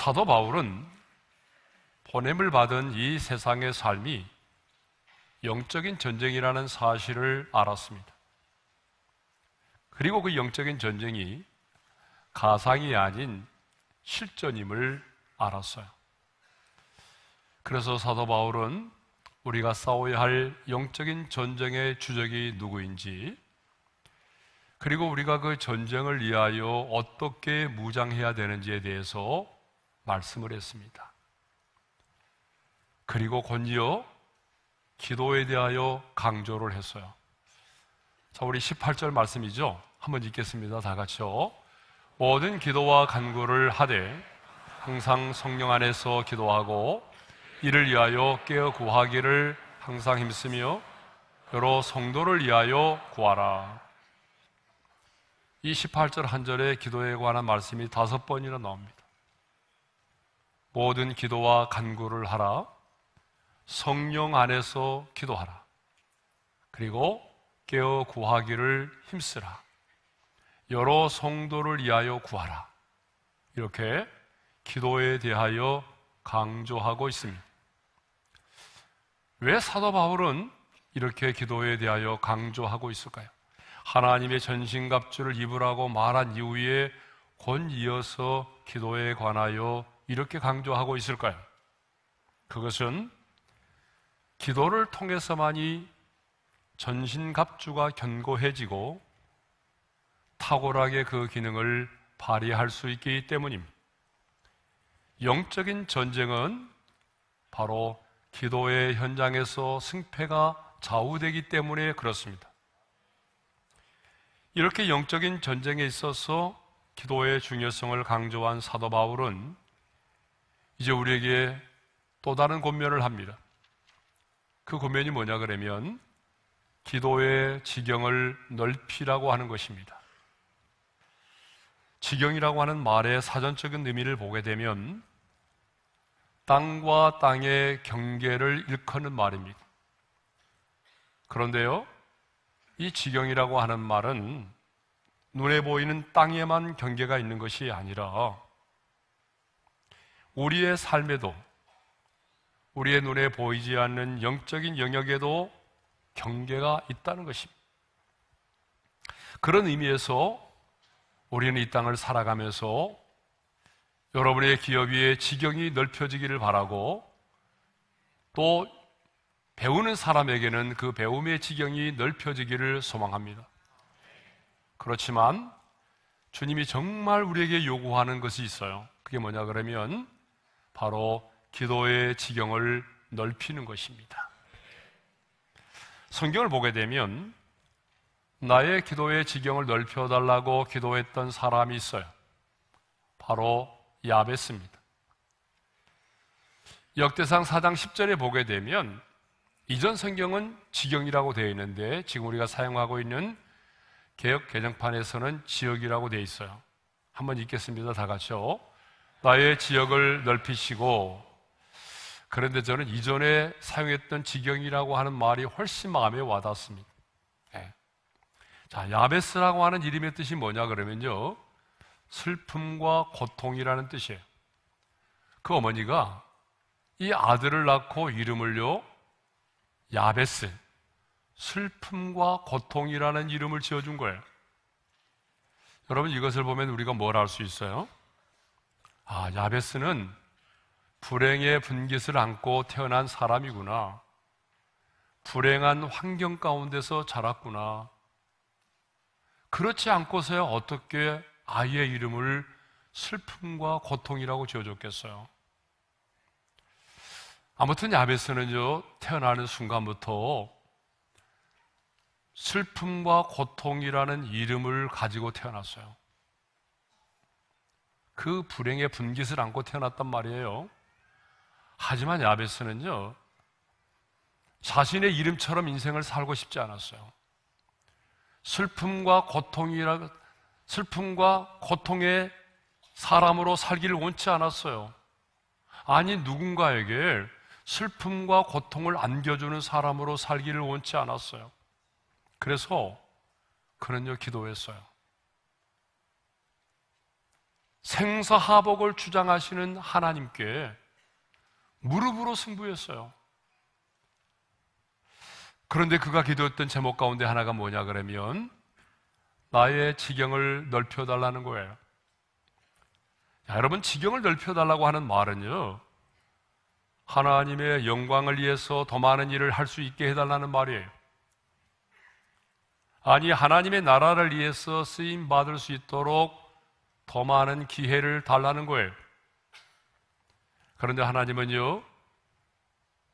사도 바울은 보냄을 받은 이 세상의 삶이 영적인 전쟁이라는 사실을 알았습니다. 그리고 그 영적인 전쟁이 가상이 아닌 실전임을 알았어요. 그래서 사도 바울은 우리가 싸워야 할 영적인 전쟁의 주적이 누구인지, 그리고 우리가 그 전쟁을 위하여 어떻게 무장해야 되는지에 대해서 말씀을 했습니다. 그리고 곧이어 기도에 대하여 강조를 했어요. 자, 우리 18절 말씀이죠. 한번 읽겠습니다. 다 같이요. 모든 기도와 간구를 하되 항상 성령 안에서 기도하고 이를 위하여 깨어 구하기를 항상 힘쓰며 여러 성도를 위하여 구하라. 이 18절 한 절에 기도에 관한 말씀이 5번이나 나옵니다. 모든 기도와 간구를 하라, 성령 안에서 기도하라, 그리고 깨어 구하기를 힘쓰라, 여러 성도를 위하여 구하라. 이렇게 기도에 대하여 강조하고 있습니다. 왜 사도 바울은 이렇게 기도에 대하여 강조하고 있을까요? 하나님의 전신갑주를 입으라고 말한 이후에 곧 이어서 기도에 관하여 이렇게 강조하고 있을까요? 그것은 기도를 통해서만이 전신갑주가 견고해지고 탁월하게 그 기능을 발휘할 수 있기 때문입니다. 영적인 전쟁은 바로 기도의 현장에서 승패가 좌우되기 때문에 그렇습니다. 이렇게 영적인 전쟁에 있어서 기도의 중요성을 강조한 사도 바울은 이제 우리에게 또 다른 권면을 합니다. 그 권면이 뭐냐 그러면 기도의 지경을 넓히라고 하는 것입니다. 지경이라고 하는 말의 사전적인 의미를 보게 되면 땅과 땅의 경계를 일컫는 말입니다. 그런데요, 이 지경이라고 하는 말은 눈에 보이는 땅에만 경계가 있는 것이 아니라 우리의 삶에도, 우리의 눈에 보이지 않는 영적인 영역에도 경계가 있다는 것입니다. 그런 의미에서 우리는 이 땅을 살아가면서 여러분의 기업 위에 지경이 넓혀지기를 바라고, 또 배우는 사람에게는 그 배움의 지경이 넓혀지기를 소망합니다. 그렇지만 주님이 정말 우리에게 요구하는 것이 있어요. 그게 뭐냐 그러면 바로 기도의 지경을 넓히는 것입니다. 성경을 보게 되면 나의 기도의 지경을 넓혀달라고 기도했던 사람이 있어요. 바로 야베스입니다. 역대상 4장 10절에 보게 되면 이전 성경은 지경이라고 되어 있는데 지금 우리가 사용하고 있는 개역 개정판에서는 지역이라고 되어 있어요. 한번 읽겠습니다. 다 같이요. 나의 지역을 넓히시고. 그런데 저는 이전에 사용했던 지경이라고 하는 말이 훨씬 마음에 와닿습니다. 네. 자, 야베스라고 하는 이름의 뜻이 뭐냐 그러면요, 슬픔과 고통이라는 뜻이에요. 그 어머니가 이 아들을 낳고 이름을요 야베스, 슬픔과 고통이라는 이름을 지어준 거예요. 여러분, 이것을 보면 우리가 뭘 알 수 있어요? 아, 야베스는 불행의 분깃을 안고 태어난 사람이구나, 불행한 환경 가운데서 자랐구나. 그렇지 않고서야 어떻게 아이의 이름을 슬픔과 고통이라고 지어줬겠어요? 아무튼 야베스는요, 태어나는 순간부터 슬픔과 고통이라는 이름을 가지고 태어났어요. 그 불행의 분깃을 안고 태어났단 말이에요. 하지만 야베스는요, 자신의 이름처럼 인생을 살고 싶지 않았어요. 슬픔과 고통의 사람으로 살기를 원치 않았어요. 아니, 누군가에게 슬픔과 고통을 안겨주는 사람으로 살기를 원치 않았어요. 그래서 그는요 기도했어요. 생사하복을 주장하시는 하나님께 무릎으로 승부했어요. 그런데 그가 기도했던 제목 가운데 하나가 뭐냐 그러면 나의 지경을 넓혀달라는 거예요. 여러분, 지경을 넓혀달라고 하는 말은요, 하나님의 영광을 위해서 더 많은 일을 할 수 있게 해달라는 말이에요. 아니, 하나님의 나라를 위해서 쓰임 받을 수 있도록 더 많은 기회를 달라는 거예요. 그런데 하나님은요,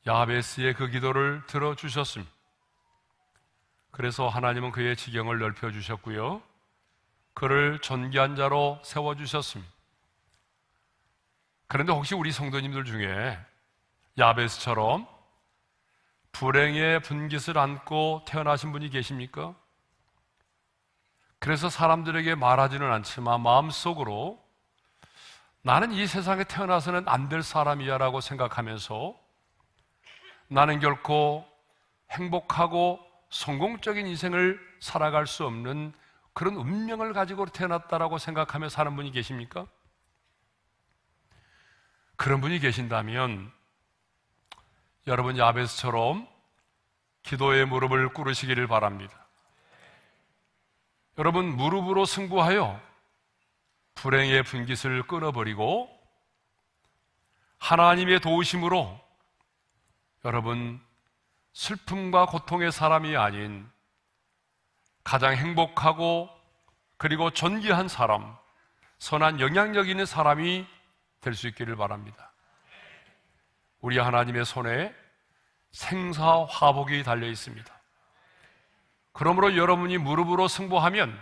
야베스의 그 기도를 들어주셨습니다. 그래서 하나님은 그의 지경을 넓혀주셨고요, 그를 존귀한 자로 세워주셨습니다. 그런데 혹시 우리 성도님들 중에 야베스처럼 불행의 분깃을 안고 태어나신 분이 계십니까? 그래서 사람들에게 말하지는 않지만 마음속으로 나는 이 세상에 태어나서는 안 될 사람이야 라고 생각하면서 나는 결코 행복하고 성공적인 인생을 살아갈 수 없는 그런 운명을 가지고 태어났다라고 생각하며 사는 분이 계십니까? 그런 분이 계신다면 여러분, 야베스처럼 기도의 무릎을 꿇으시기를 바랍니다. 여러분, 무릎으로 승부하여 불행의 분깃을 끊어버리고 하나님의 도우심으로 여러분, 슬픔과 고통의 사람이 아닌 가장 행복하고 그리고 존귀한 사람, 선한 영향력 있는 사람이 될 수 있기를 바랍니다. 우리 하나님의 손에 생사화복이 달려 있습니다. 그러므로 여러분이 무릎으로 승부하면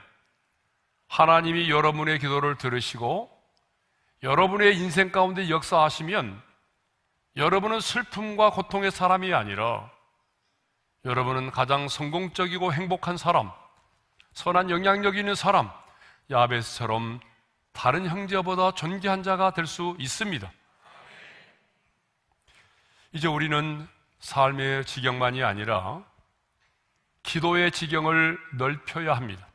하나님이 여러분의 기도를 들으시고 여러분의 인생 가운데 역사하시면 여러분은 슬픔과 고통의 사람이 아니라 여러분은 가장 성공적이고 행복한 사람, 선한 영향력 있는 사람, 야베스처럼 다른 형제보다 존귀한 자가 될 수 있습니다. 이제 우리는 삶의 지경만이 아니라 기도의 지경을 넓혀야 합니다.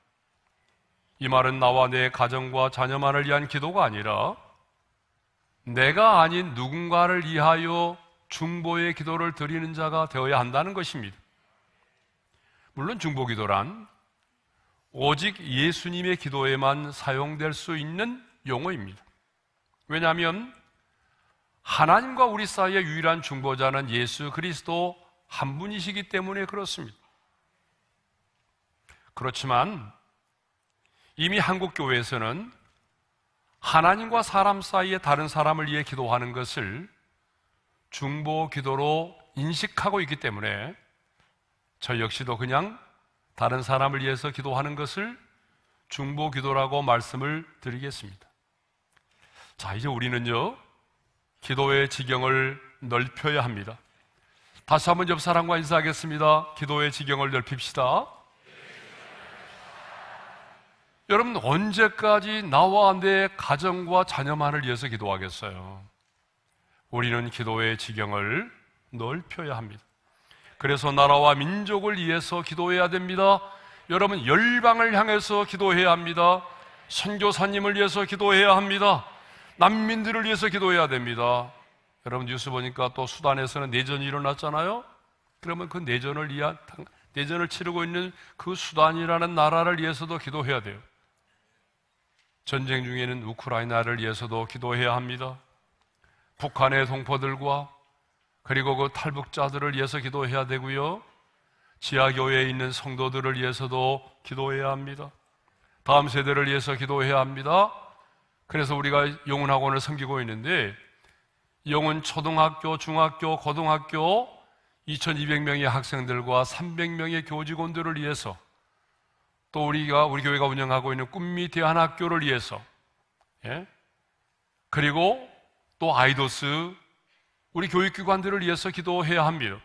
이 말은 나와 내 가정과 자녀만을 위한 기도가 아니라 내가 아닌 누군가를 위하여 중보의 기도를 드리는 자가 되어야 한다는 것입니다. 물론 중보기도란 오직 예수님의 기도에만 사용될 수 있는 용어입니다. 왜냐하면 하나님과 우리 사이의 유일한 중보자는 예수 그리스도 한 분이시기 때문에 그렇습니다. 그렇지만 이미 한국 교회에서는 하나님과 사람 사이에 다른 사람을 위해 기도하는 것을 중보 기도로 인식하고 있기 때문에 저 역시도 그냥 다른 사람을 위해서 기도하는 것을 중보 기도라고 말씀을 드리겠습니다. 자, 이제 우리는요, 기도의 지경을 넓혀야 합니다. 다시 한번 옆 사람과 인사하겠습니다. 기도의 지경을 넓힙시다. 여러분, 언제까지 나와 내 가정과 자녀만을 위해서 기도하겠어요? 우리는 기도의 지경을 넓혀야 합니다. 그래서 나라와 민족을 위해서 기도해야 됩니다. 여러분, 열방을 향해서 기도해야 합니다. 선교사님을 위해서 기도해야 합니다. 난민들을 위해서 기도해야 됩니다. 여러분, 뉴스 보니까 또 수단에서는 내전이 일어났잖아요. 그러면 그 내전을 치르고 있는 그 수단이라는 나라를 위해서도 기도해야 돼요. 전쟁 중에는 우크라이나를 위해서도 기도해야 합니다. 북한의 동포들과 그리고 그 탈북자들을 위해서 기도해야 되고요, 지하교회에 있는 성도들을 위해서도 기도해야 합니다. 다음 세대를 위해서 기도해야 합니다. 그래서 우리가 영훈학원을 섬기고 있는데 영훈 초등학교, 중학교, 고등학교 2200명의 학생들과 300명의 교직원들을 위해서, 또 우리 교회가 운영하고 있는 꿈미 대안학교를 위해서, 그리고 또 아이도스 우리 교육기관들을 위해서 기도해야 합니다.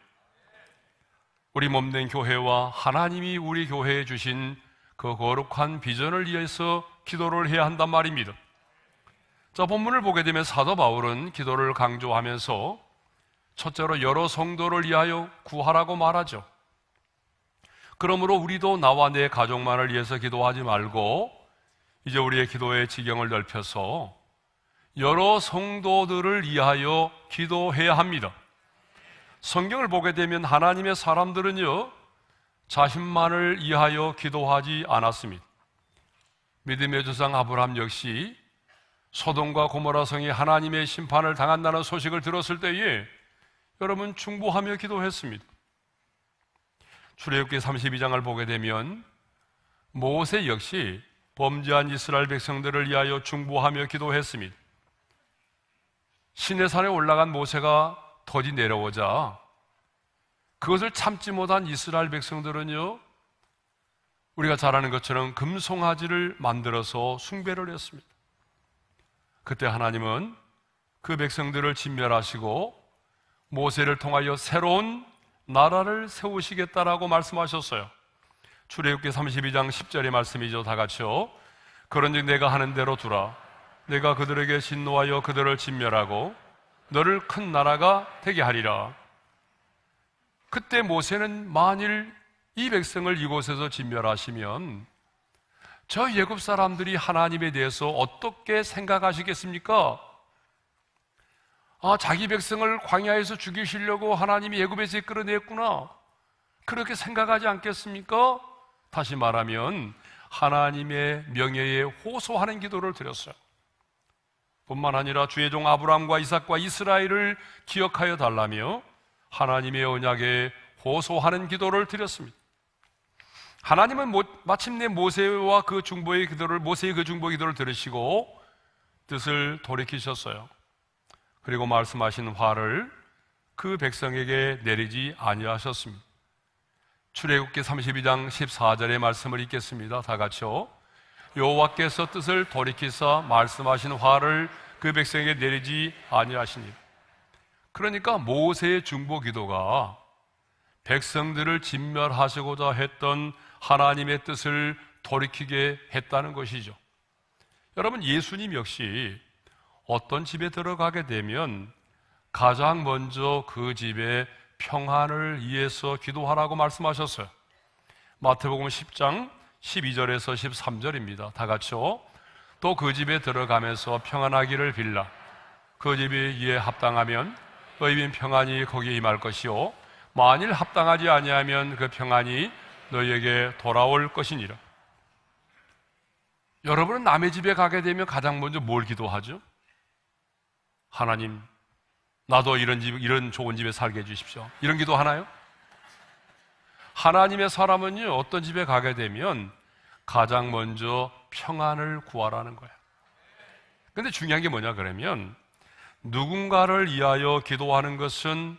우리 몸된 교회와 하나님이 우리 교회에 주신 그 거룩한 비전을 위해서 기도를 해야 한단 말입니다. 자, 본문을 보게 되면 사도 바울은 기도를 강조하면서 첫째로 여러 성도를 위하여 구하라고 말하죠. 그러므로 우리도 나와 내 가족만을 위해서 기도하지 말고 이제 우리의 기도의 지경을 넓혀서 여러 성도들을 위하여 기도해야 합니다. 성경을 보게 되면 하나님의 사람들은요, 자신만을 위하여 기도하지 않았습니다. 믿음의 조상 아브라함 역시 소돔과 고모라 성이 하나님의 심판을 당한다는 소식을 들었을 때에 여러분 중보하며 기도했습니다. 출애굽기 32장을 보게 되면 모세 역시 범죄한 이스라엘 백성들을 위하여 중보하며 기도했습니다. 시내산에 올라간 모세가 덫이 내려오자 그것을 참지 못한 이스라엘 백성들은요, 우리가 잘 아는 것처럼 금송아지를 만들어서 숭배를 했습니다. 그때 하나님은 그 백성들을 진멸하시고 모세를 통하여 새로운 나라를 세우시겠다라고 말씀하셨어요. 출애굽기 32장 10절의 말씀이죠. 다 같이요. 그런즉 내가 하는 대로 두라. 내가 그들에게 진노하여 그들을 진멸하고 너를 큰 나라가 되게 하리라. 그때 모세는 만일 이 백성을 이곳에서 진멸하시면 저 애굽 사람들이 하나님에 대해서 어떻게 생각하시겠습니까? 자기 백성을 광야에서 죽이시려고 하나님이 애굽에서 이끌어냈구나, 그렇게 생각하지 않겠습니까? 다시 말하면 하나님의 명예에 호소하는 기도를 드렸어요. 뿐만 아니라 주의 종 아브라함과 이삭과 이스라엘을 기억하여 달라며 하나님의 언약에 호소하는 기도를 드렸습니다. 하나님은 마침내 모세의 그 중보의 기도를 들으시고 뜻을 돌이키셨어요. 그리고 말씀하신 화를 그 백성에게 내리지 아니하셨습니다. 출애굽기 32장 14절의 말씀을 읽겠습니다. 다 같이요. 여호와께서 뜻을 돌이키사 말씀하신 화를 그 백성에게 내리지 아니하시니. 그러니까 모세의 중보 기도가 백성들을 진멸하시고자 했던 하나님의 뜻을 돌이키게 했다는 것이죠. 여러분, 예수님 역시 어떤 집에 들어가게 되면 가장 먼저 그 집에 평안을 위해서 기도하라고 말씀하셨어요. 마태복음 10장 12절에서 13절입니다. 다 같이요. 또 그 집에 들어가면서 평안하기를 빌라. 그 집이 이에 합당하면 너희는 평안이 거기에 임할 것이요 만일 합당하지 아니하면 그 평안이 너희에게 돌아올 것이니라. 여러분은 남의 집에 가게 되면 가장 먼저 뭘 기도하죠? 하나님, 나도 이런 좋은 집에 살게 해주십시오, 이런 기도 하나요? 하나님의 사람은요, 어떤 집에 가게 되면 가장 먼저 평안을 구하라는 거예요. 근데 중요한 게 뭐냐 그러면 누군가를 위하여 기도하는 것은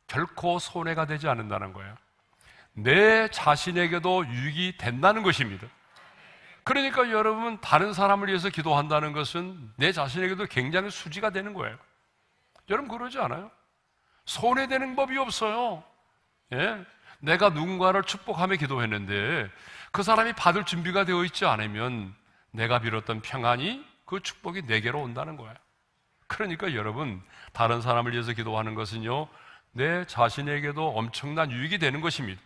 결코 손해가 되지 않는다는 거예요. 내 자신에게도 유익이 된다는 것입니다. 그러니까 여러분, 다른 사람을 위해서 기도한다는 것은 내 자신에게도 굉장히 수지가 되는 거예요. 여러분 그러지 않아요? 손해되는 법이 없어요. 예? 내가 누군가를 축복하며 기도했는데 그 사람이 받을 준비가 되어 있지 않으면 내가 빌었던 평안이, 그 축복이 내게로 온다는 거예요. 그러니까 여러분, 다른 사람을 위해서 기도하는 것은요, 내 자신에게도 엄청난 유익이 되는 것입니다.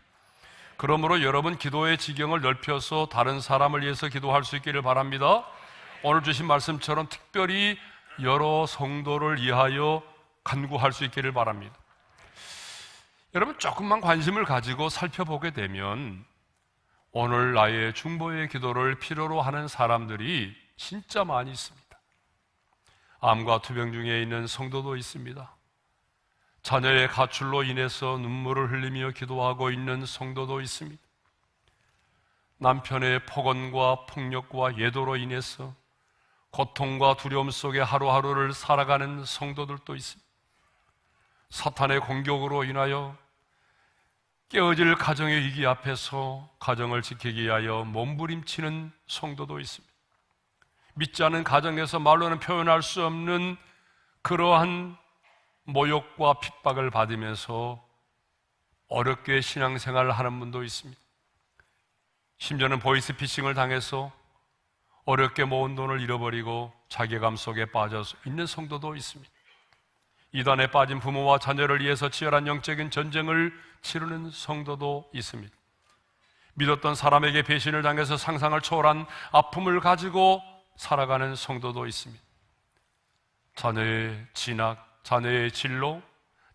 그러므로 여러분, 기도의 지경을 넓혀서 다른 사람을 위해서 기도할 수 있기를 바랍니다. 오늘 주신 말씀처럼 특별히 여러 성도를 위하여 간구할 수 있기를 바랍니다. 여러분, 조금만 관심을 가지고 살펴보게 되면 오늘 나의 중보의 기도를 필요로 하는 사람들이 진짜 많이 있습니다. 암과 투병 중에 있는 성도도 있습니다. 자녀의 가출로 인해서 눈물을 흘리며 기도하고 있는 성도도 있습니다. 남편의 폭언과 폭력과 예도로 인해서 고통과 두려움 속에 하루하루를 살아가는 성도들도 있습니다. 사탄의 공격으로 인하여 깨어질 가정의 위기 앞에서 가정을 지키기 위하여 몸부림치는 성도도 있습니다. 믿지 않은 가정에서 말로는 표현할 수 없는 그러한 모욕과 핍박을 받으면서 어렵게 신앙생활을 하는 분도 있습니다. 심지어는 보이스피싱을 당해서 어렵게 모은 돈을 잃어버리고 자괴감 속에 빠져서 있는 성도도 있습니다. 이단에 빠진 부모와 자녀를 위해서 치열한 영적인 전쟁을 치르는 성도도 있습니다. 믿었던 사람에게 배신을 당해서 상상을 초월한 아픔을 가지고 살아가는 성도도 있습니다. 자녀의 진학, 자녀의 진로,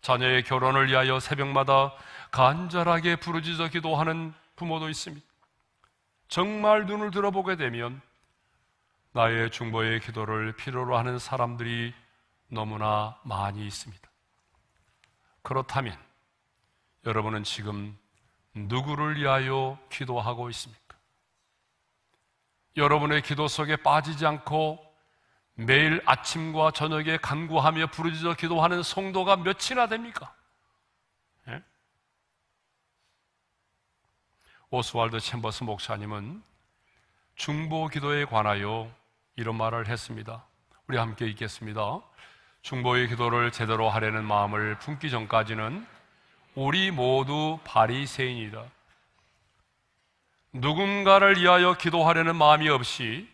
자녀의 결혼을 위하여 새벽마다 간절하게 부르짖어 기도하는 부모도 있습니다. 정말 눈을 들어보게 되면 나의 중보의 기도를 필요로 하는 사람들이 너무나 많이 있습니다. 그렇다면 여러분은 지금 누구를 위하여 기도하고 있습니까? 여러분의 기도 속에 빠지지 않고 매일 아침과 저녁에 간구하며 부르짖어 기도하는 성도가 몇이나 됩니까? 예? 오스왈드 챔버스 목사님은 중보 기도에 관하여 이런 말을 했습니다. 우리 함께 읽겠습니다. 중보의 기도를 제대로 하려는 마음을 품기 전까지는 우리 모두 바리새인이다. 누군가를 위하여 기도하려는 마음이 없이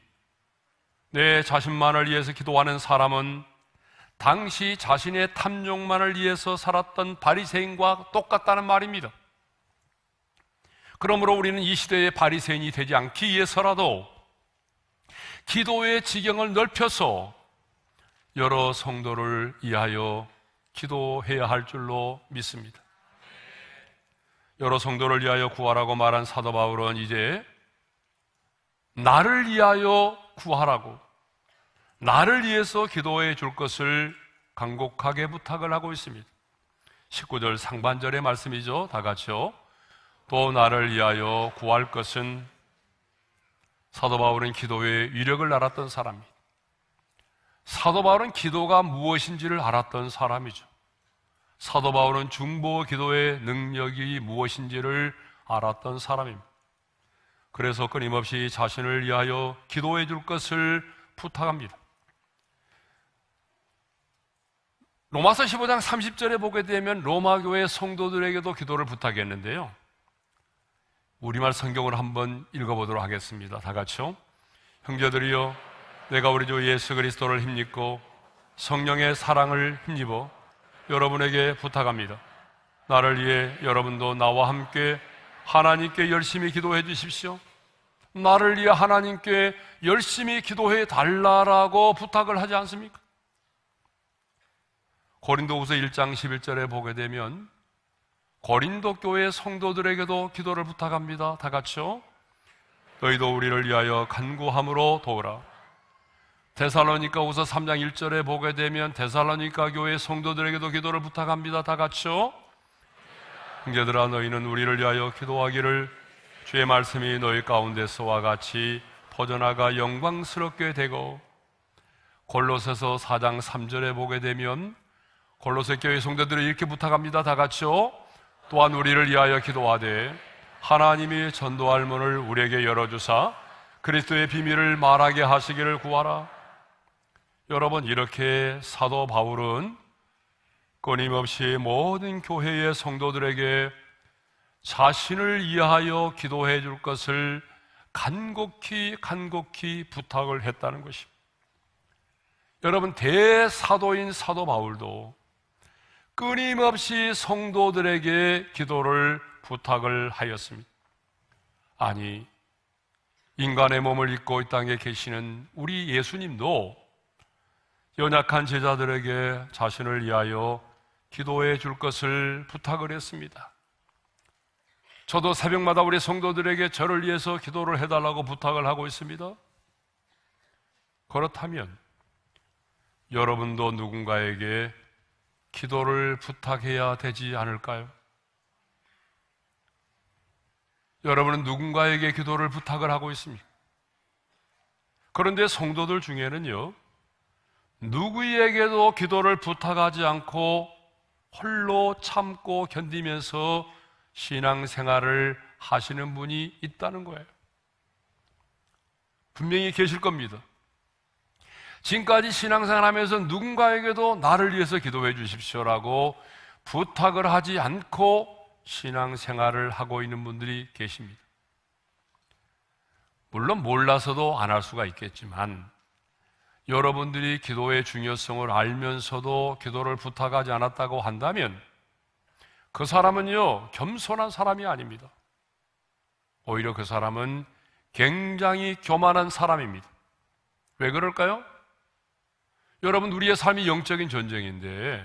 내 자신만을 위해서 기도하는 사람은 당시 자신의 탐욕만을 위해서 살았던 바리새인과 똑같다는 말입니다. 그러므로 우리는 이 시대의 바리새인이 되지 않기 위해서라도 기도의 지경을 넓혀서 여러 성도를 위하여 기도해야 할 줄로 믿습니다. 여러 성도를 위하여 구하라고 말한 사도 바울은 이제 나를 위하여 구하라고, 나를 위해서 기도해 줄 것을 간곡하게 부탁을 하고 있습니다. 19절 상반절의 말씀이죠. 다 같이요. 또 나를 위하여 구할 것은, 사도 바울은 기도의 위력을 알았던 사람입니다. 사도 바울은 기도가 무엇인지를 알았던 사람이죠. 사도 바울은 중보 기도의 능력이 무엇인지를 알았던 사람입니다. 그래서 끊임없이 자신을 위하여 기도해 줄 것을 부탁합니다. 로마서 15장 30절에 보게 되면 로마 교회 성도들에게도 기도를 부탁했는데요. 우리말 성경을 한번 읽어보도록 하겠습니다. 다 같이요. 형제들이여, 내가 우리 주 예수 그리스도를 힘입고 성령의 사랑을 힘입어 여러분에게 부탁합니다. 나를 위해 여러분도 나와 함께 하나님께 열심히 기도해 주십시오. 나를 위해 하나님께 열심히 기도해 달라라고 부탁을 하지 않습니까? 고린도후서 1장 11절에 보게 되면 고린도 교회 성도들에게도 기도를 부탁합니다. 다 같이요. 너희도 우리를 위하여 간구함으로 도우라. 데살로니가후서 3장 1절에 보게 되면 데살로니가 교회 성도들에게도 기도를 부탁합니다. 다 같이요. 형제들아, 너희는 우리를 위하여 기도하기를 주의 말씀이 너희 가운데서와 같이 퍼져나가 영광스럽게 되고, 골로새서 4장 3절에 보게 되면 골로새 교회 성도들을 이렇게 부탁합니다. 다 같이요. 또한 우리를 위하여 기도하되 하나님이 전도할 문을 우리에게 열어주사 그리스도의 비밀을 말하게 하시기를 구하라. 여러분, 이렇게 사도 바울은 끊임없이 모든 교회의 성도들에게 자신을 위하여 기도해 줄 것을 간곡히 부탁을 했다는 것입니다. 여러분, 대사도인 사도 바울도 끊임없이 성도들에게 기도를 부탁을 하였습니다. 아니, 인간의 몸을 입고 이 땅에 계시는 우리 예수님도 연약한 제자들에게 자신을 위하여 기도해 줄 것을 부탁을 했습니다. 저도 새벽마다 우리 성도들에게 저를 위해서 기도를 해달라고 부탁을 하고 있습니다. 그렇다면 여러분도 누군가에게 기도를 부탁해야 되지 않을까요? 여러분은 누군가에게 기도를 부탁을 하고 있습니까? 그런데 성도들 중에는요, 누구에게도 기도를 부탁하지 않고 홀로 참고 견디면서 신앙생활을 하시는 분이 있다는 거예요. 분명히 계실 겁니다. 지금까지 신앙생활하면서 누군가에게도 나를 위해서 기도해 주십시오라고 부탁을 하지 않고 신앙생활을 하고 있는 분들이 계십니다. 물론 몰라서도 안 할 수가 있겠지만 여러분들이 기도의 중요성을 알면서도 기도를 부탁하지 않았다고 한다면 그 사람은요, 겸손한 사람이 아닙니다. 오히려 그 사람은 굉장히 교만한 사람입니다. 왜 그럴까요? 여러분, 우리의 삶이 영적인 전쟁인데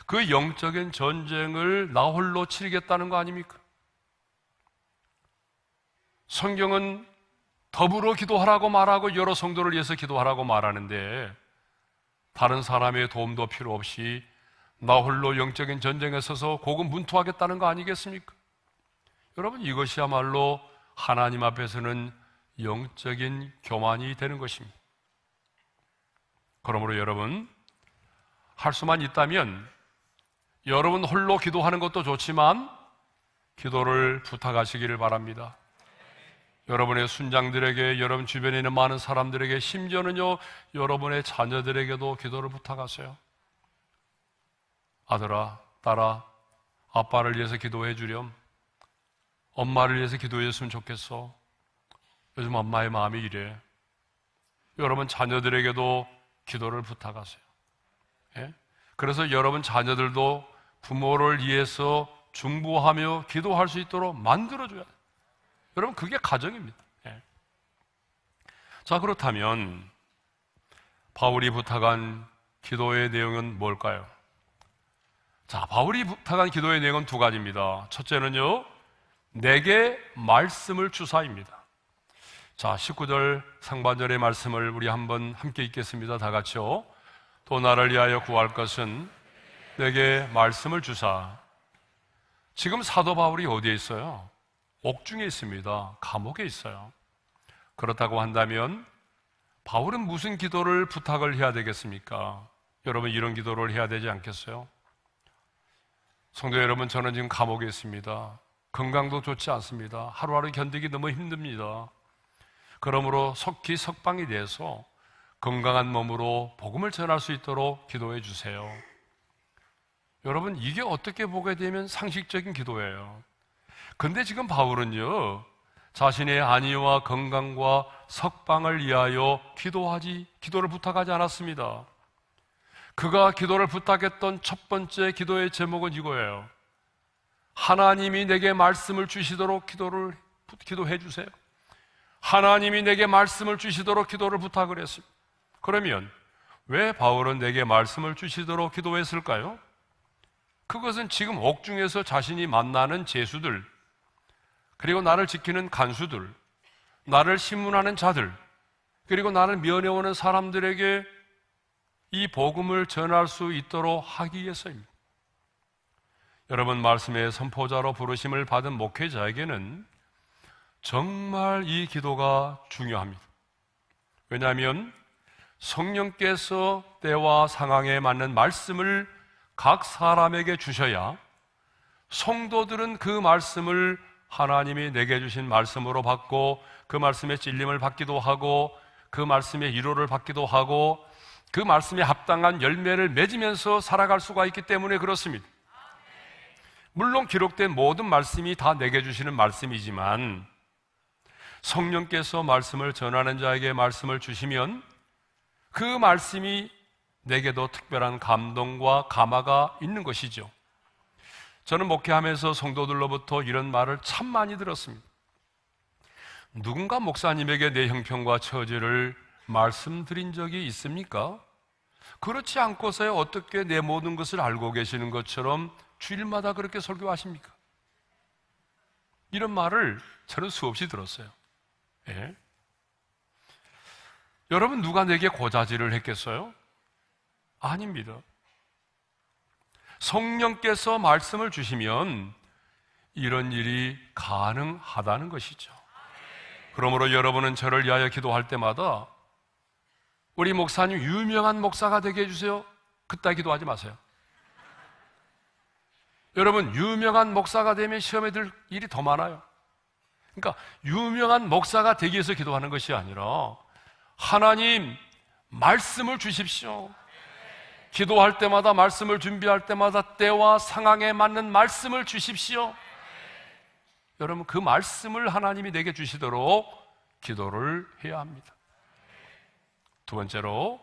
그 영적인 전쟁을 나 홀로 치르겠다는 거 아닙니까? 성경은 더불어 기도하라고 말하고 여러 성도를 위해서 기도하라고 말하는데 다른 사람의 도움도 필요 없이 나 홀로 영적인 전쟁에 서서 고군분투하겠다는 거 아니겠습니까? 여러분, 이것이야말로 하나님 앞에서는 영적인 교만이 되는 것입니다. 그러므로 여러분, 할 수만 있다면 여러분 홀로 기도하는 것도 좋지만 기도를 부탁하시기를 바랍니다. 여러분의 순장들에게, 여러분 주변에 있는 많은 사람들에게, 심지어는요 여러분의 자녀들에게도 기도를 부탁하세요. 아들아, 딸아, 아빠를 위해서 기도해 주렴. 엄마를 위해서 기도해 줬으면 좋겠어. 요즘 엄마의 마음이 이래. 여러분 자녀들에게도 기도를 부탁하세요. 예? 그래서 여러분 자녀들도 부모를 위해서 중보하며 기도할 수 있도록 만들어줘야 돼요. 여러분, 그게 가정입니다. 예. 자, 그렇다면 바울이 부탁한 기도의 내용은 뭘까요? 자, 바울이 부탁한 기도의 내용은 두 가지입니다. 첫째는요, 내게 말씀을 주사입니다. 자, 19절 상반절의 말씀을 우리 한번 함께 읽겠습니다. 다 같이요. 또 나를 위하여 구할 것은 내게 말씀을 주사. 지금 사도 바울이 어디에 있어요? 옥중에 있습니다. 감옥에 있어요. 그렇다고 한다면 바울은 무슨 기도를 부탁을 해야 되겠습니까? 여러분, 이런 기도를 해야 되지 않겠어요? 성도 여러분, 저는 지금 감옥에 있습니다. 건강도 좋지 않습니다. 하루하루 견디기 너무 힘듭니다. 그러므로 속히 석방이 돼서 건강한 몸으로 복음을 전할 수 있도록 기도해 주세요. 여러분, 이게 어떻게 보게 되면 상식적인 기도예요. 근데 지금 바울은요, 자신의 안위와 건강과 석방을 위하여 기도를 부탁하지 않았습니다. 그가 기도를 부탁했던 첫 번째 기도의 제목은 이거예요. 하나님이 내게 말씀을 주시도록 기도해 주세요. 하나님이 내게 말씀을 주시도록 기도를 부탁을 했습니다. 그러면 왜 바울은 내게 말씀을 주시도록 기도했을까요? 그것은 지금 옥중에서 자신이 만나는 죄수들, 그리고 나를 지키는 간수들, 나를 신문하는 자들, 그리고 나를 면회오는 사람들에게 이 복음을 전할 수 있도록 하기 위해서입니다. 여러분, 말씀의 선포자로 부르심을 받은 목회자에게는 정말 이 기도가 중요합니다. 왜냐하면 성령께서 때와 상황에 맞는 말씀을 각 사람에게 주셔야 성도들은 그 말씀을 하나님이 내게 주신 말씀으로 받고 그 말씀의 찔림을 받기도 하고 그 말씀의 위로를 받기도 하고 그 말씀에 합당한 열매를 맺으면서 살아갈 수가 있기 때문에 그렇습니다. 물론 기록된 모든 말씀이 다 내게 주시는 말씀이지만 성령께서 말씀을 전하는 자에게 말씀을 주시면 그 말씀이 내게도 특별한 감동과 감화가 있는 것이죠. 저는 목회하면서 성도들로부터 이런 말을 참 많이 들었습니다. 누군가 목사님에게 내 형편과 처지를 말씀드린 적이 있습니까? 그렇지 않고서야 어떻게 내 모든 것을 알고 계시는 것처럼 주일마다 그렇게 설교하십니까? 이런 말을 저는 수없이 들었어요. 예? 여러분, 누가 내게 고자질을 했겠어요? 아닙니다. 성령께서 말씀을 주시면 이런 일이 가능하다는 것이죠. 그러므로 여러분은 저를 위하여 기도할 때마다 우리 목사님 유명한 목사가 되게 해주세요, 그따위 기도하지 마세요. 여러분, 유명한 목사가 되면 시험에 들 일이 더 많아요. 그러니까 유명한 목사가 되기 위해서 기도하는 것이 아니라 하나님 말씀을 주십시오. 기도할 때마다, 말씀을 준비할 때마다 때와 상황에 맞는 말씀을 주십시오. 여러분, 그 말씀을 하나님이 내게 주시도록 기도를 해야 합니다. 두 번째로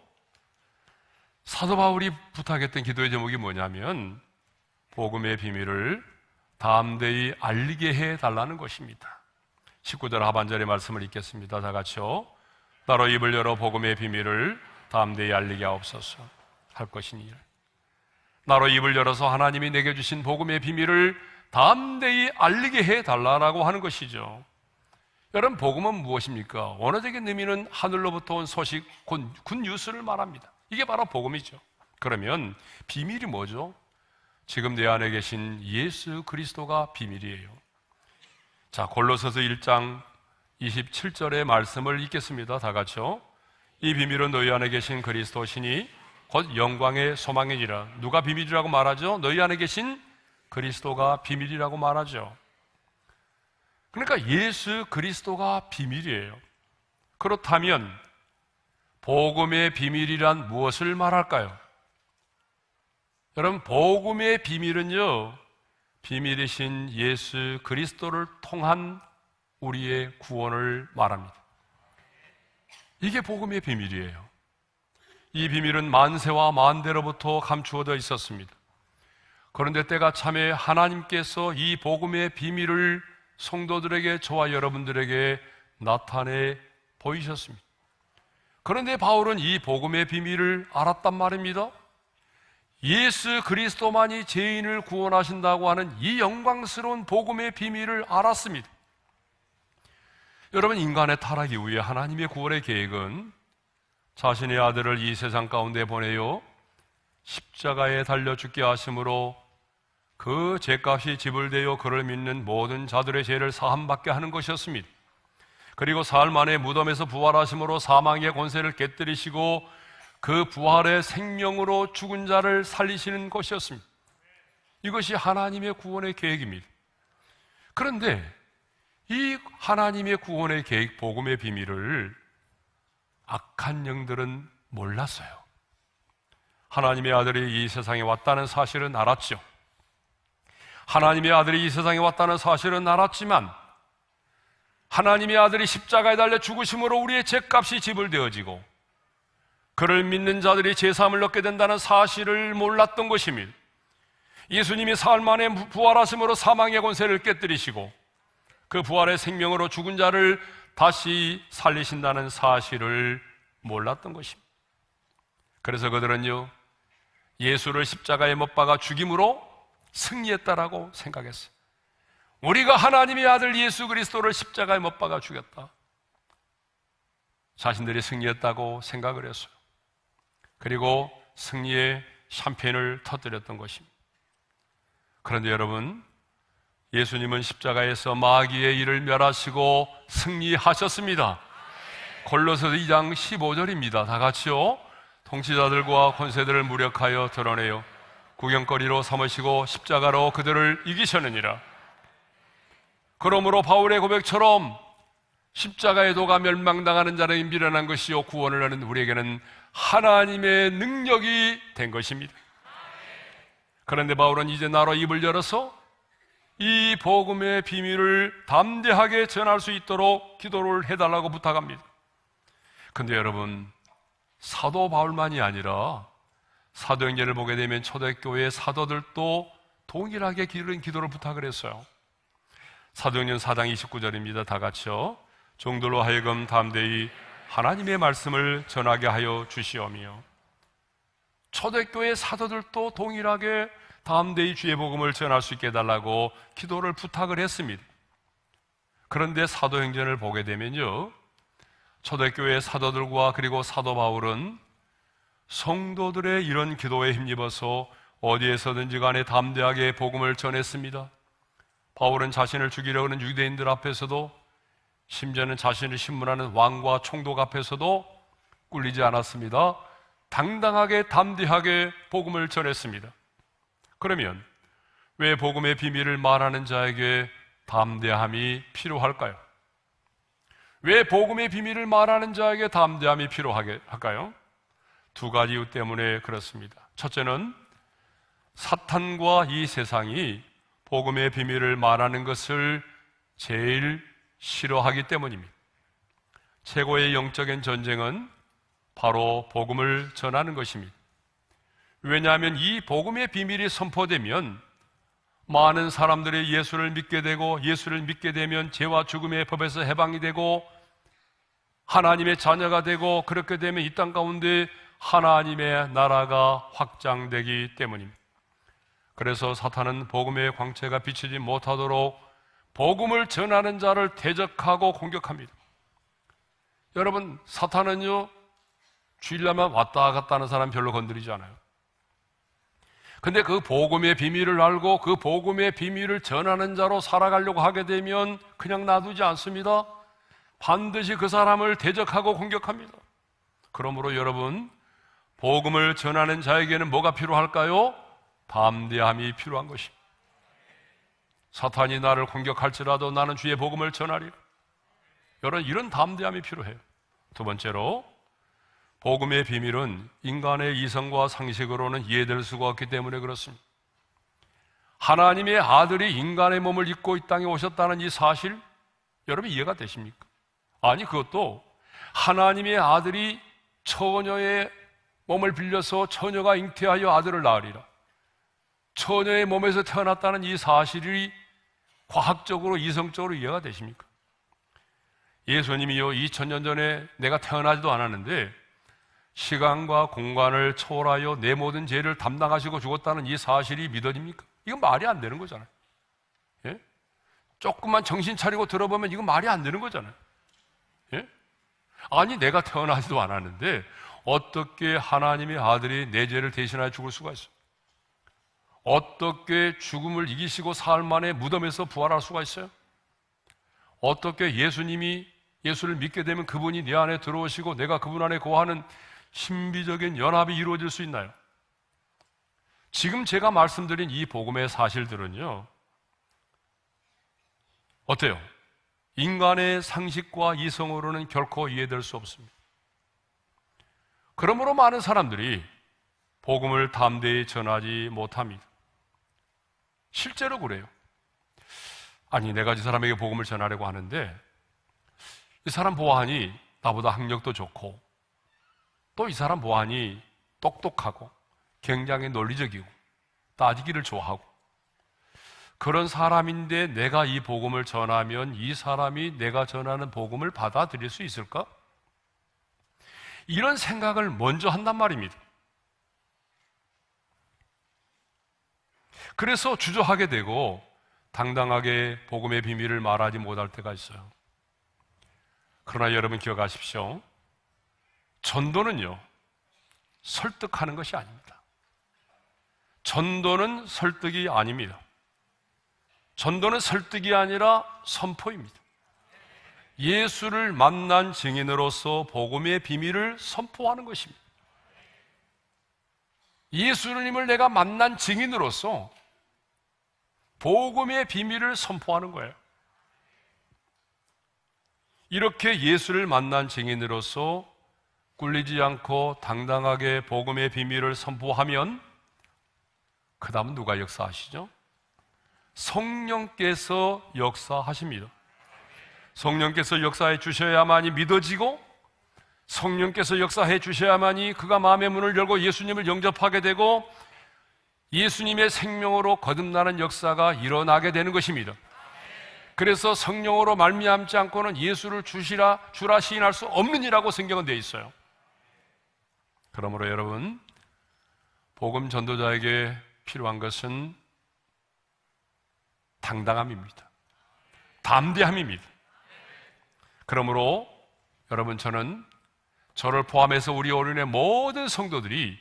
사도 바울이 부탁했던 기도의 제목이 뭐냐면 복음의 비밀을 담대히 알리게 해달라는 것입니다. 19절 하반절의 말씀을 읽겠습니다. 다 같이요. 따로 입을 열어 복음의 비밀을 담대히 알리게 하옵소서. 할 것이니 나로 입을 열어서 하나님이 내게 주신 복음의 비밀을 담대히 알리게 해달라고 하는 것이죠. 여러분, 복음은 무엇입니까? 원어적인 의미는 하늘로부터 온 소식, 굿뉴스를 말합니다. 이게 바로 복음이죠. 그러면 비밀이 뭐죠? 지금 내 안에 계신 예수 그리스도가 비밀이에요. 자, 골로새서 1장 27절의 말씀을 읽겠습니다. 다 같이요. 이 비밀은 너희 안에 계신 그리스도시니 곧 영광의 소망이니라. 누가 비밀이라고 말하죠? 너희 안에 계신 그리스도가 비밀이라고 말하죠. 그러니까 예수 그리스도가 비밀이에요. 그렇다면 복음의 비밀이란 무엇을 말할까요? 여러분, 복음의 비밀은요, 비밀이신 예수 그리스도를 통한 우리의 구원을 말합니다. 이게 복음의 비밀이에요. 이 비밀은 만세와 만대로부터 감추어져 있었습니다. 그런데 때가 참에 하나님께서 이 복음의 비밀을 성도들에게, 저와 여러분들에게 나타내 보이셨습니다. 그런데 바울은 이 복음의 비밀을 알았단 말입니다. 예수 그리스도만이 죄인을 구원하신다고 하는 이 영광스러운 복음의 비밀을 알았습니다. 여러분, 인간의 타락 이후에 하나님의 구원의 계획은 자신의 아들을 이 세상 가운데 보내요 십자가에 달려 죽게 하심으로 그 죄값이 지불되어 그를 믿는 모든 자들의 죄를 사함받게 하는 것이었습니다. 그리고 사흘 만에 무덤에서 부활하심으로 사망의 권세를 깨뜨리시고 그 부활의 생명으로 죽은 자를 살리시는 것이었습니다. 이것이 하나님의 구원의 계획입니다. 그런데 이 하나님의 구원의 계획, 복음의 비밀을 악한 영들은 몰랐어요. 하나님의 아들이 이 세상에 왔다는 사실은 알았죠. 하나님의 아들이 이 세상에 왔다는 사실은 알았지만 하나님의 아들이 십자가에 달려 죽으심으로 우리의 죄값이 지불되어지고 그를 믿는 자들이 죄사함을 얻게 된다는 사실을 몰랐던 것입니다. 예수님이 사흘 만에 부활하심으로 사망의 권세를 깨뜨리시고 그 부활의 생명으로 죽은 자를 다시 살리신다는 사실을 몰랐던 것입니다. 그래서 그들은요, 예수를 십자가에 못 박아 죽임으로 승리했다라고 생각했어요. 우리가 하나님의 아들 예수 그리스도를 십자가에 못 박아 죽였다. 자신들이 승리했다고 생각을 했어요. 그리고 승리의 샴페인을 터뜨렸던 것입니다. 그런데 여러분, 예수님은 십자가에서 마귀의 일을 멸하시고 승리하셨습니다. 골로새서 2장 15절입니다. 다 같이요. 통치자들과 권세들을 무력하여 드러내요 구경거리로 삼으시고 십자가로 그들을 이기셨느니라. 그러므로 바울의 고백처럼 십자가의 도가 멸망당하는 자는 미련한 것이요 구원을 하는 우리에게는 하나님의 능력이 된 것입니다. 그런데 바울은 이제 나로 입을 열어서 이 복음의 비밀을 담대하게 전할 수 있도록 기도를 해달라고 부탁합니다. 근데 여러분, 사도 바울만이 아니라 사도행전을 보게 되면 초대교회 사도들도 동일하게 기도를 부탁을 했어요. 사도행전 4장 29절입니다. 다 같이요. 종들로 하여금 담대히 하나님의 말씀을 전하게 하여 주시오며. 초대교회 사도들도 동일하게 담대히 주의 복음을 전할 수 있게 해달라고 기도를 부탁을 했습니다. 그런데 사도행전을 보게 되면요, 초대교회 사도들과 그리고 사도 바울은 성도들의 이런 기도에 힘입어서 어디에서든지 간에 담대하게 복음을 전했습니다. 바울은 자신을 죽이려고 하는 유대인들 앞에서도, 심지어는 자신을 신문하는 왕과 총독 앞에서도 꿀리지 않았습니다. 당당하게 담대하게 복음을 전했습니다. 그러면 왜 복음의 비밀을 말하는 자에게 담대함이 필요할까요? 왜 복음의 비밀을 말하는 자에게 담대함이 필요할까요? 두 가지 이유 때문에 그렇습니다. 첫째는 사탄과 이 세상이 복음의 비밀을 말하는 것을 제일 싫어하기 때문입니다. 최고의 영적인 전쟁은 바로 복음을 전하는 것입니다. 왜냐하면 이 복음의 비밀이 선포되면 많은 사람들이 예수를 믿게 되고, 예수를 믿게 되면 죄와 죽음의 법에서 해방이 되고 하나님의 자녀가 되고, 그렇게 되면 이 땅 가운데 하나님의 나라가 확장되기 때문입니다. 그래서 사탄은 복음의 광채가 비치지 못하도록 복음을 전하는 자를 대적하고 공격합니다. 여러분, 사탄은요, 주일날만 왔다 갔다 하는 사람 별로 건드리지 않아요. 근데 그 복음의 비밀을 알고 그 복음의 비밀을 전하는 자로 살아가려고 하게 되면 그냥 놔두지 않습니다. 반드시 그 사람을 대적하고 공격합니다. 그러므로 여러분, 복음을 전하는 자에게는 뭐가 필요할까요? 담대함이 필요한 것입니다. 사탄이 나를 공격할지라도 나는 주의 복음을 전하리라. 여러분, 이런 담대함이 필요해요. 두 번째로, 복음의 비밀은 인간의 이성과 상식으로는 이해될 수가 없기 때문에 그렇습니다. 하나님의 아들이 인간의 몸을 입고 이 땅에 오셨다는 이 사실, 여러분 이해가 되십니까? 아니, 그것도 하나님의 아들이 처녀의 몸을 빌려서 처녀가 잉태하여 아들을 낳으리라. 처녀의 몸에서 태어났다는 이 사실이 과학적으로, 이성적으로 이해가 되십니까? 예수님이요, 2000년 전에 내가 태어나지도 않았는데 시간과 공간을 초월하여 내 모든 죄를 담당하시고 죽었다는 이 사실이 믿어집니까? 이건 말이 안 되는 거잖아요. 예? 조금만 정신 차리고 들어보면 이건 말이 안 되는 거잖아요. 예? 아니, 내가 태어나지도 않았는데 어떻게 하나님의 아들이 내 죄를 대신하여 죽을 수가 있어요? 어떻게 죽음을 이기시고 사흘 만에 무덤에서 부활할 수가 있어요? 어떻게 예수를 믿게 되면 그분이 내 안에 들어오시고 내가 그분 안에 거하는 신비적인 연합이 이루어질 수 있나요? 지금 제가 말씀드린 이 복음의 사실들은요, 어때요? 인간의 상식과 이성으로는 결코 이해될 수 없습니다. 그러므로 많은 사람들이 복음을 담대히 전하지 못합니다. 실제로 그래요. 아니, 내가 이 사람에게 복음을 전하려고 하는데 이 사람 보아하니 나보다 학력도 좋고 또 이 사람 보아하니 똑똑하고 굉장히 논리적이고 따지기를 좋아하고 그런 사람인데 내가 이 복음을 전하면 이 사람이 내가 전하는 복음을 받아들일 수 있을까? 이런 생각을 먼저 한단 말입니다. 그래서 주저하게 되고 당당하게 복음의 비밀을 말하지 못할 때가 있어요. 그러나 여러분 기억하십시오. 전도는요, 설득하는 것이 아닙니다. 전도는 설득이 아닙니다. 전도는 설득이 아니라 선포입니다. 예수를 만난 증인으로서 복음의 비밀을 선포하는 것입니다. 예수님을 내가 만난 증인으로서 복음의 비밀을 선포하는 거예요. 이렇게 예수를 만난 증인으로서 꿀리지 않고 당당하게 복음의 비밀을 선포하면 그 다음은 누가 역사하시죠? 성령께서 역사하십니다. 성령께서 역사해 주셔야만이 믿어지고 성령께서 역사해 주셔야만이 그가 마음의 문을 열고 예수님을 영접하게 되고 예수님의 생명으로 거듭나는 역사가 일어나게 되는 것입니다. 그래서 성령으로 말미암지 않고는 예수를 주라 시인할 수 없느니라고 성경은 되어 있어요. 그러므로 여러분, 복음 전도자에게 필요한 것은 당당함입니다. 담대함입니다. 그러므로 여러분, 저를 포함해서 우리 오륜의 모든 성도들이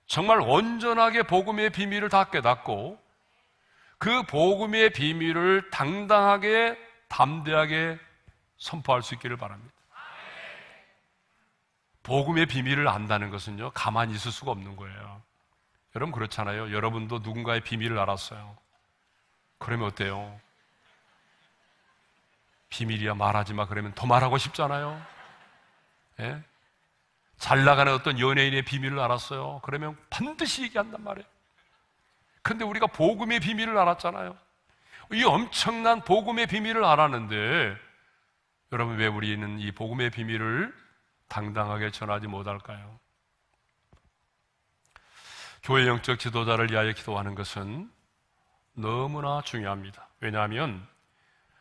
정말 온전하게 복음의 비밀을 다 깨닫고 그 복음의 비밀을 당당하게 담대하게 선포할 수 있기를 바랍니다. 복음의 비밀을 안다는 것은요, 가만히 있을 수가 없는 거예요. 여러분 그렇잖아요. 여러분도 누군가의 비밀을 알았어요. 그러면 어때요? 비밀이야 말하지 마 그러면 더 말하고 싶잖아요. 예? 잘 나가는 어떤 연예인의 비밀을 알았어요. 그러면 반드시 얘기한단 말이에요. 근데 우리가 복음의 비밀을 알았잖아요. 이 엄청난 복음의 비밀을 알았는데 여러분, 왜 우리는 이 복음의 비밀을 당당하게 전하지 못할까요? 교회 영적 지도자를 위하여 기도하는 것은 너무나 중요합니다. 왜냐하면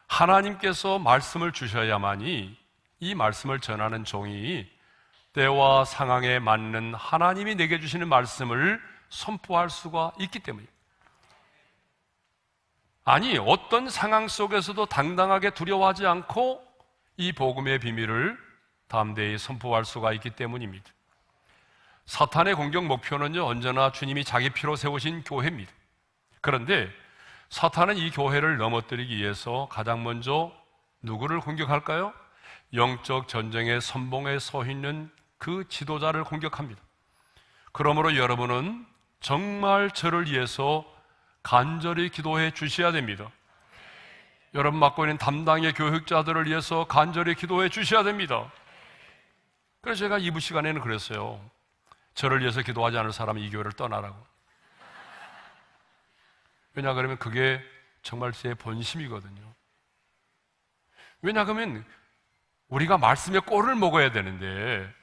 하나님께서 말씀을 주셔야만이 이 말씀을 전하는 종이 때와 상황에 맞는 하나님이 내게 주시는 말씀을 선포할 수가 있기 때문입니다. 아니, 어떤 상황 속에서도 당당하게 두려워하지 않고 이 복음의 비밀을 담대히 선포할 수가 있기 때문입니다. 사탄의 공격 목표는요, 언제나 주님이 자기 피로 세우신 교회입니다. 그런데 사탄은 이 교회를 넘어뜨리기 위해서 가장 먼저 누구를 공격할까요? 영적 전쟁의 선봉에 서 있는 그 지도자를 공격합니다. 그러므로 여러분은 정말 저를 위해서 간절히 기도해 주셔야 됩니다. 여러분 맡고 있는 담당의 교육자들을 위해서 간절히 기도해 주셔야 됩니다. 그래서 제가 2부 시간에는 그랬어요. 저를 위해서 기도하지 않을 사람은 이 교회를 떠나라고. 왜냐 그러면 그게 정말 제 본심이거든요. 왜냐 그러면 우리가 말씀의 꼴을 먹어야 되는데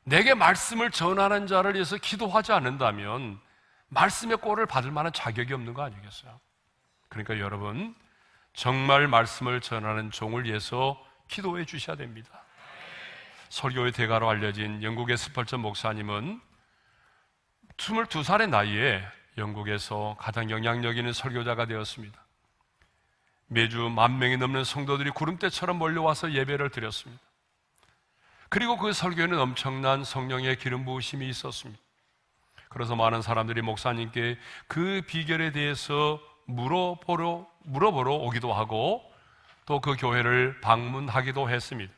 내게 말씀을 전하는 자를 위해서 기도하지 않는다면 말씀의 꼴을 받을 만한 자격이 없는 거 아니겠어요? 그러니까 여러분 정말 말씀을 전하는 종을 위해서 기도해 주셔야 됩니다. 설교의 대가로 알려진 영국의 스펄전 목사님은 22살의 나이에 영국에서 가장 영향력 있는 설교자가 되었습니다. 매주 10,000명이 넘는 성도들이 구름대처럼 몰려와서 예배를 드렸습니다. 그리고 그 설교에는 엄청난 성령의 기름 부으심이 있었습니다. 그래서 많은 사람들이 목사님께 그 비결에 대해서 물어보러 오기도 하고 또 그 교회를 방문하기도 했습니다.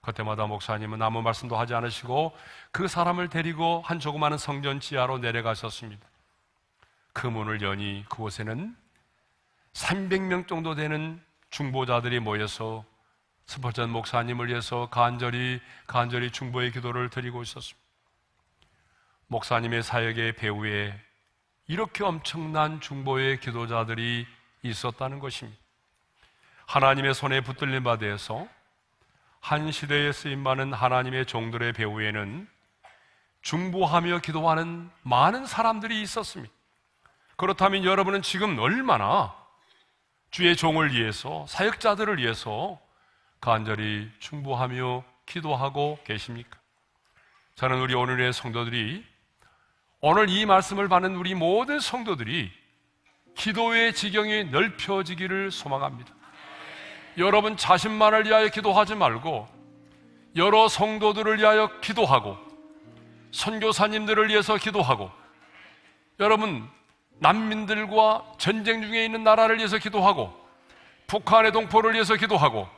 그때마다 목사님은 아무 말씀도 하지 않으시고 그 사람을 데리고 한 조그마한 성전 지하로 내려가셨습니다. 그 문을 여니 그곳에는 300명 정도 되는 중보자들이 모여서 스펄전 목사님을 위해서 간절히 중보의 기도를 드리고 있었습니다. 목사님의 사역의 배후에 이렇게 엄청난 중보의 기도자들이 있었다는 것입니다. 하나님의 손에 붙들린 바 되어서 한 시대에 쓰임받는 하나님의 종들의 배후에는 중보하며 기도하는 많은 사람들이 있었습니다. 그렇다면 여러분은 지금 얼마나 주의 종을 위해서, 사역자들을 위해서 간절히 중보하며 기도하고 계십니까? 저는 우리 오늘의 성도들이, 오늘 이 말씀을 받는 우리 모든 성도들이 기도의 지경이 넓혀지기를 소망합니다. 여러분 자신만을 위하여 기도하지 말고 여러 성도들을 위하여 기도하고 선교사님들을 위해서 기도하고 여러분 난민들과 전쟁 중에 있는 나라를 위해서 기도하고 북한의 동포를 위해서 기도하고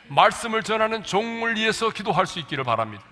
말씀을 전하는 종을 위해서 기도할 수 있기를 바랍니다.